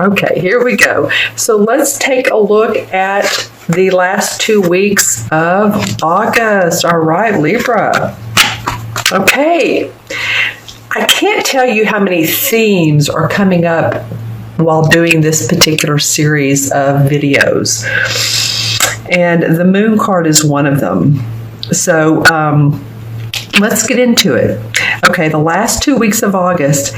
Okay, here we go. So let's take a look at the last 2 weeks of August. All right, Libra. Okay. I can't tell you how many themes are coming up while doing this particular series of videos. And the moon card is one of them. So let's get into it. Okay, the last 2 weeks of August,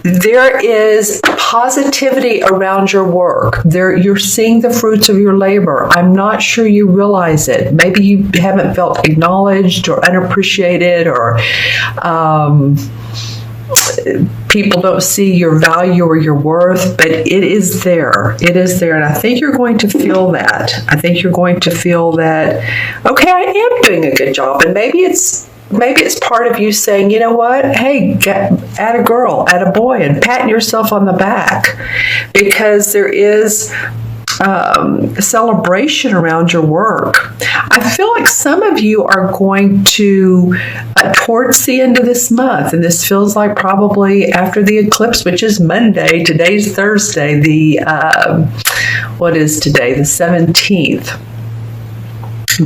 there is positivity around your work. You're seeing the fruits of your labor. I'm not sure you realize it. Maybe you haven't felt acknowledged or unappreciated, or people don't see your value or your worth, but it is there. It is there. And I think you're going to feel that. I think you're going to feel that, okay, I am doing a good job. And maybe it's part of you saying, you know what, hey, at a girl, at a boy, and patting yourself on the back, because there is a celebration around your work. I feel like some of you are going to, towards the end of this month, and this feels like probably after the eclipse, which is Monday, today's Thursday, what is today, the 17th.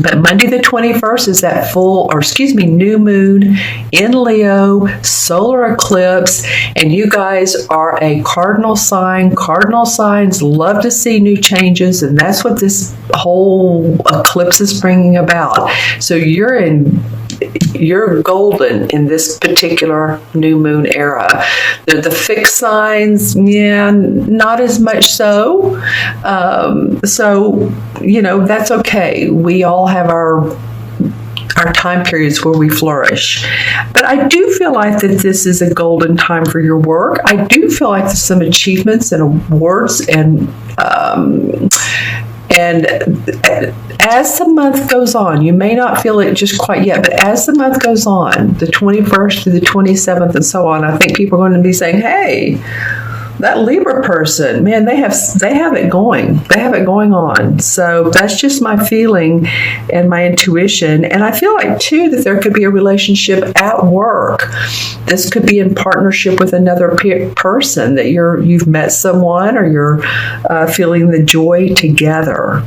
But Monday the 21st is that new moon in Leo, solar eclipse, and you guys are a cardinal sign. Cardinal signs love to see new changes, and that's what this whole eclipse is bringing about. So you're golden in this particular new moon era. The fixed signs, not as much so. So, that's okay. We all have our time periods where we flourish. But I do feel like that this is a golden time for your work. I do feel like there's some achievements and awards and as the month goes on, you may not feel it just quite yet, but as the month goes on, the 21st to the 27th and so on, I think people are going to be saying, hey, that Libra person, man, they have it going. They have it going on. So that's just my feeling and my intuition. And I feel like, too, that there could be a relationship at work. This could be in partnership with another person, that you've met someone, or you're feeling the joy together.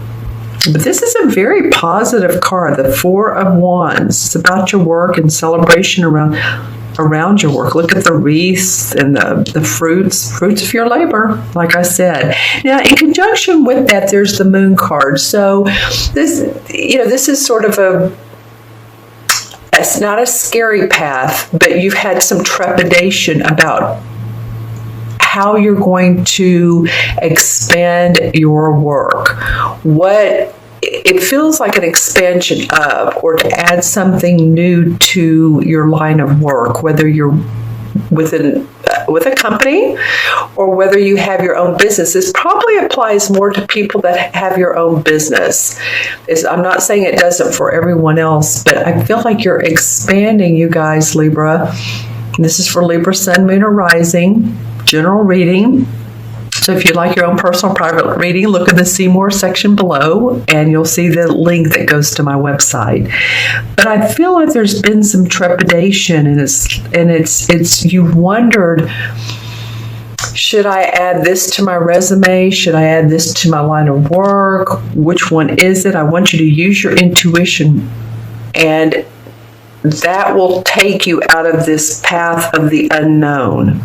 But this is a very positive card, the Four of Wands. It's about your work and celebration around your work. Look at the wreaths and the fruits of your labor, like I said. Now, in conjunction with that, there's the moon card. So this is sort of it's not a scary path, but you've had some trepidation about how you're going to expand your work. It feels like an expansion of, or to add something new to your line of work, whether you're with a company or whether you have your own business. This probably applies more to people that have your own business. I'm not saying it doesn't for everyone else, but I feel like you're expanding, you guys, Libra. This is for Libra, Sun, Moon, or Rising. General reading. So if you'd like your own personal private reading, look at the See More section below, and you'll see the link that goes to my website. But I feel like there's been some trepidation, and it's you've wondered, should I add this to my resume? Should I add this to my line of work? Which one is it? I want you to use your intuition, and that will take you out of this path of the unknown.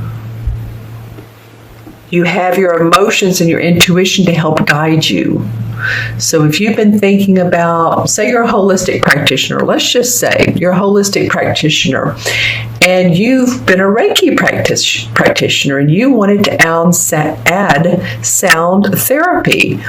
You have your emotions and your intuition to help guide you. So if you've been thinking about, say you're a holistic practitioner, let's just say you're a holistic practitioner, and you've been a Reiki practitioner, and you wanted to add sound therapy.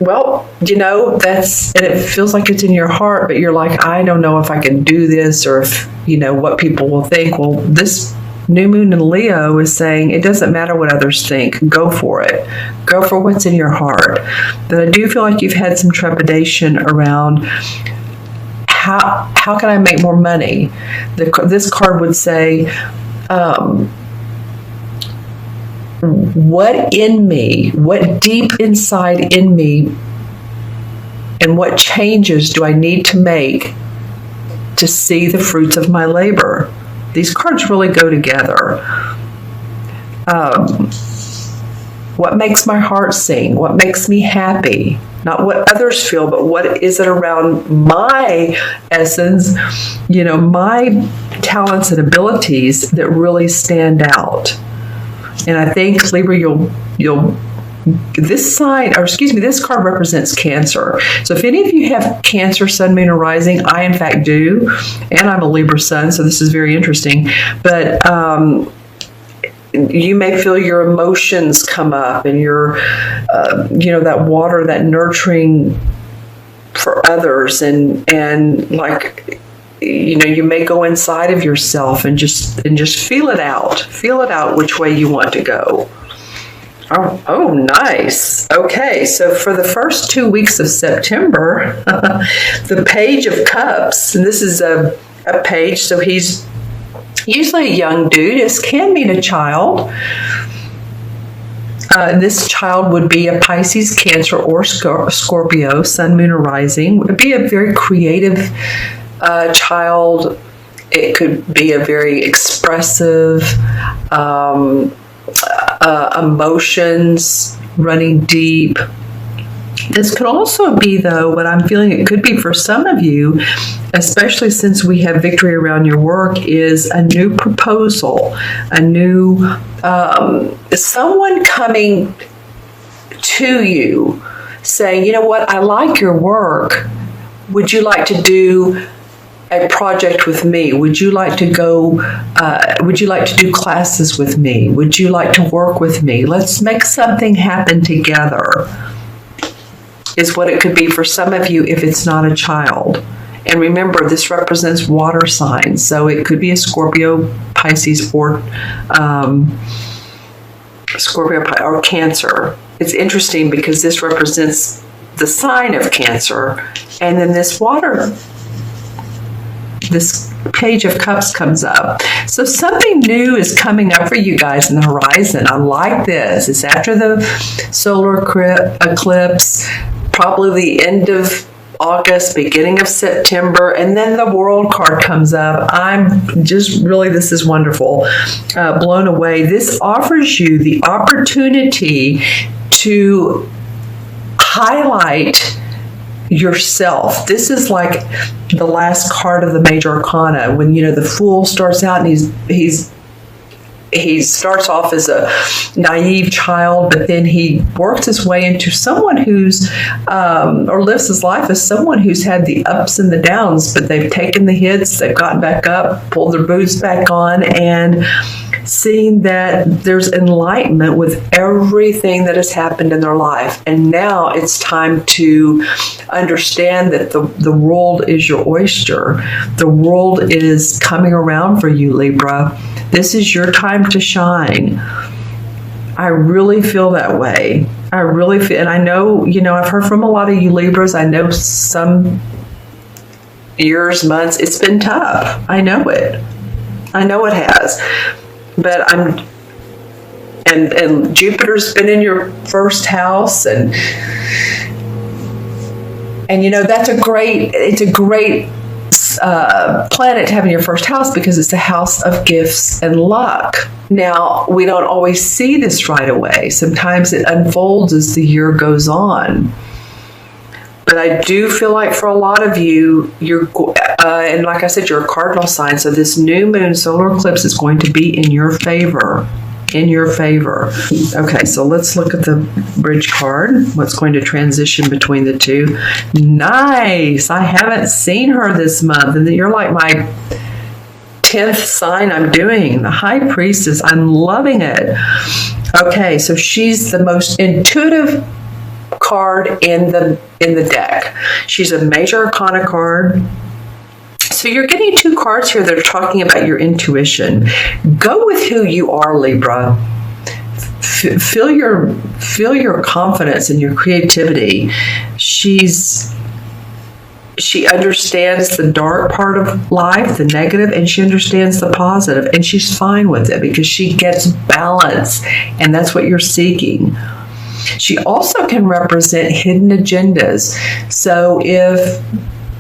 Well, and it feels like it's in your heart, but you're like, I don't know if I can do this, or if, what people will think. Well, this new moon in Leo is saying it doesn't matter what others think. Go for it. Go for what's in your heart. But I do feel like you've had some trepidation around how can I make more money? This card would say, what in me, what deep inside in me, and what changes do I need to make to see the fruits of my labor? These cards really go together. What makes my heart sing? What makes me happy? Not what others feel, but what is it around my essence, my talents and abilities that really stand out. And I think, Libra, this card represents Cancer. So if any of you have Cancer, Sun, Moon, or Rising, I in fact do, and I'm a Libra Sun, so this is very interesting. But you may feel your emotions come up, and your, that water, that nurturing for others, and like, you may go inside of yourself and just feel it out which way you want to go. Oh, nice. Okay, so for the first 2 weeks of September, the Page of Cups, and this is a page, so he's usually a young dude. This can mean a child. This child would be a Pisces, Cancer, or Scorpio, Sun, Moon, or Rising. It would be a very creative child. It could be a very expressive, emotions running deep. This could also be, though, what I'm feeling it could be for some of you, especially since we have victory around your work, is a new proposal, a new someone coming to you saying, you know what, I like your work. Would you like to do a project with me? Would you like to go, would you like to do classes with me? Would you like to work with me? Let's make something happen together, is what it could be for some of you if it's not a child. And remember, this represents water signs, so it could be a Scorpio, Pisces, or or Cancer. It's interesting because this represents the sign of Cancer, and then this Page of Cups comes up. So something new is coming up for you guys in the horizon. I like this. It's after the solar eclipse, probably the end of August, beginning of September, and then the World card comes up. I'm just really, this is wonderful. Blown away. This offers you the opportunity to highlight yourself. This is like the last card of the major arcana, when the Fool starts out and he starts off as a naive child, but then he works his way into someone who's or lives his life as someone who's had the ups and the downs, but they've taken the hits, they've gotten back up, pulled their boots back on, and seeing that there's enlightenment with everything that has happened in their life. And now it's time to understand that the world is your oyster. The world is coming around for you, Libra. This is your time to shine. I really feel that way. I really feel, and I know, I've heard from a lot of you Libras. I know some years, months, it's been tough. I know it. I know it has. But and Jupiter's been in your first house, and that's a great planet to have in your first house, because it's a house of gifts and luck. Now, we don't always see this right away. Sometimes it unfolds as the year goes on. But I do feel like for a lot of you, and like I said, you're a cardinal sign, so this new moon solar eclipse is going to be in your favor. In your favor. Okay, so let's look at the bridge card. What's going to transition between the two? Nice! I haven't seen her this month, and you're like my 10th sign I'm doing. The High Priestess. I'm loving it. Okay, so she's the most intuitive card in the deck. She's a major arcana card. So you're getting two cards here that are talking about your intuition. Go with who you are, Libra. Feel your confidence and your creativity. She understands the dark part of life, the negative, and she understands the positive, and she's fine with it because she gets balance, and that's what you're seeking. She also can represent hidden agendas. So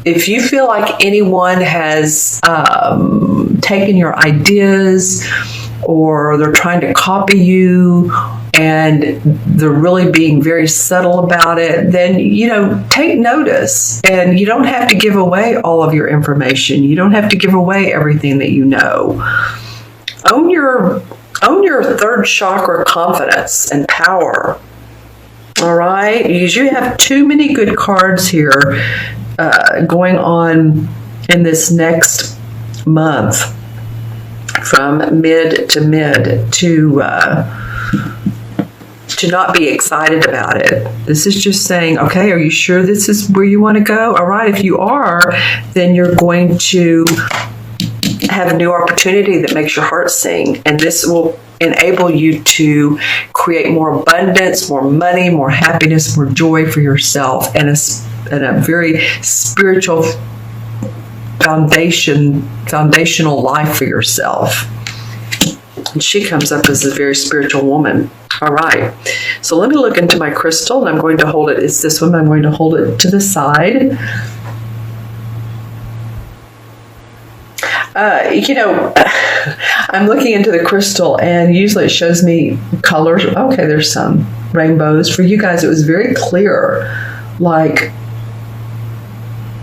if you feel like anyone has taken your ideas, or they're trying to copy you, and they're really being very subtle about it, then, take notice. And you don't have to give away all of your information. You don't have to give away everything that you know. Own your third chakra confidence and power. All right? Because you have too many good cards here going on in this next month, from mid to not be excited about it. This is just saying, okay, are you sure this is where you want to go? All right, if you are, then you're going to have a new opportunity that makes your heart sing, and this will enable you to create more abundance, more money, more happiness, more joy for yourself, and a very spiritual foundational life for yourself. And she comes up as a very spiritual woman. All right. So let me look into my crystal, and I'm going to hold it. It's this one. I'm going to hold it to the side. I'm looking into the crystal, and usually it shows me colors. Okay, there's some rainbows. For you guys, it was very clear. Like,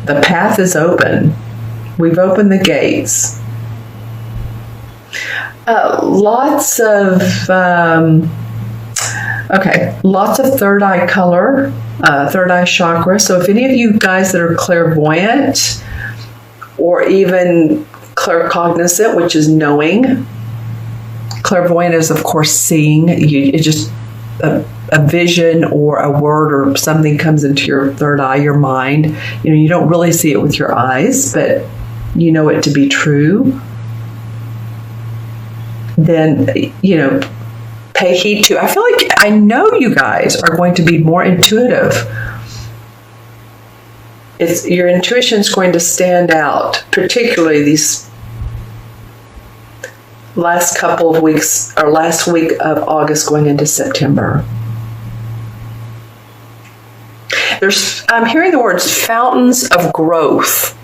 the path is open. We've opened the gates. Lots of third eye color, third eye chakra. So if any of you guys that are clairvoyant or even claircognizant, which is knowing, clairvoyant is of course seeing. It's just a vision or a word or something comes into your third eye, your mind. You don't really see it with your eyes, but you know it to be true. Then, pay heed to. I feel like I know you guys are going to be more intuitive. Your intuition is going to stand out, particularly these last couple of weeks, or last week of August going into September. I'm hearing the words fountains of growth.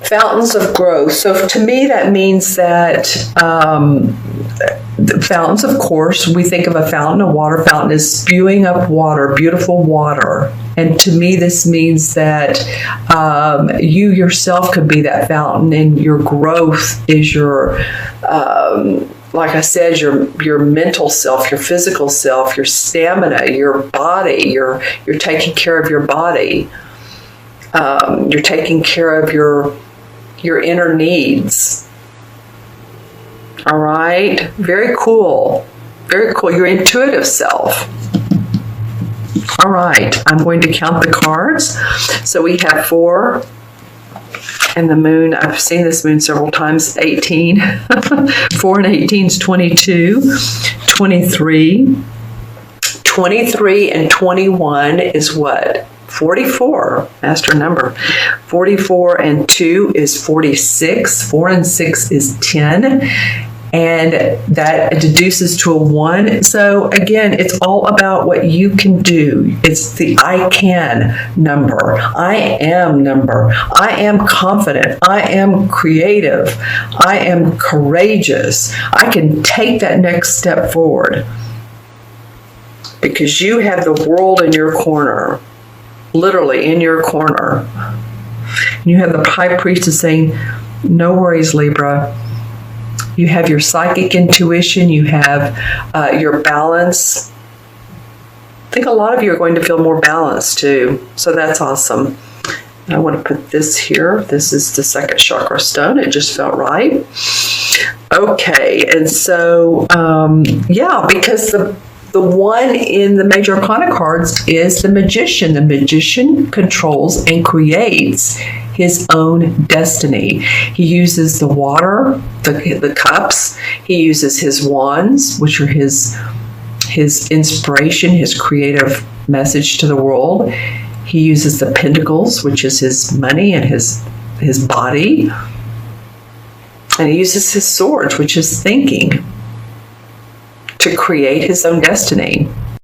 Fountains of growth. So to me, that means that the fountains, of course, we think of a fountain. A water fountain is spewing up water, beautiful water. And to me, this means that you yourself could be that fountain, and your growth is your, like I said, your mental self, your physical self, your stamina, your body. You're taking care of your body. You're taking care of your inner needs. All right? Very cool. Very cool. Your intuitive self. All right. I'm going to count the cards. So we have 4. And the moon, I've seen this moon several times, 18. 4 and 18 is 22. 23. 23 and 21 is what? 44, master number. 44 and 2 is 46. 4 and 6 is 10. And that deduces to a 1. So again, it's all about what you can do. It's the I can number. I am number. I am confident. I am creative. I am courageous. I can take that next step forward. Because you have the world in your corner. Literally in your corner. You have the high priestess saying, no worries, Libra. You have your psychic intuition. You have your balance. I think a lot of you are going to feel more balanced too. So that's awesome. I want to put this here. This is the second chakra stone. It just felt right. Okay. And so, because the one in the major arcana cards is the magician. The magician controls and creates his own destiny. He uses the water, the cups. He uses his wands, which are his inspiration, his creative message to the world. He uses the pentacles, which is his money and his body. And he uses his swords, which is thinking, to create his own destiny.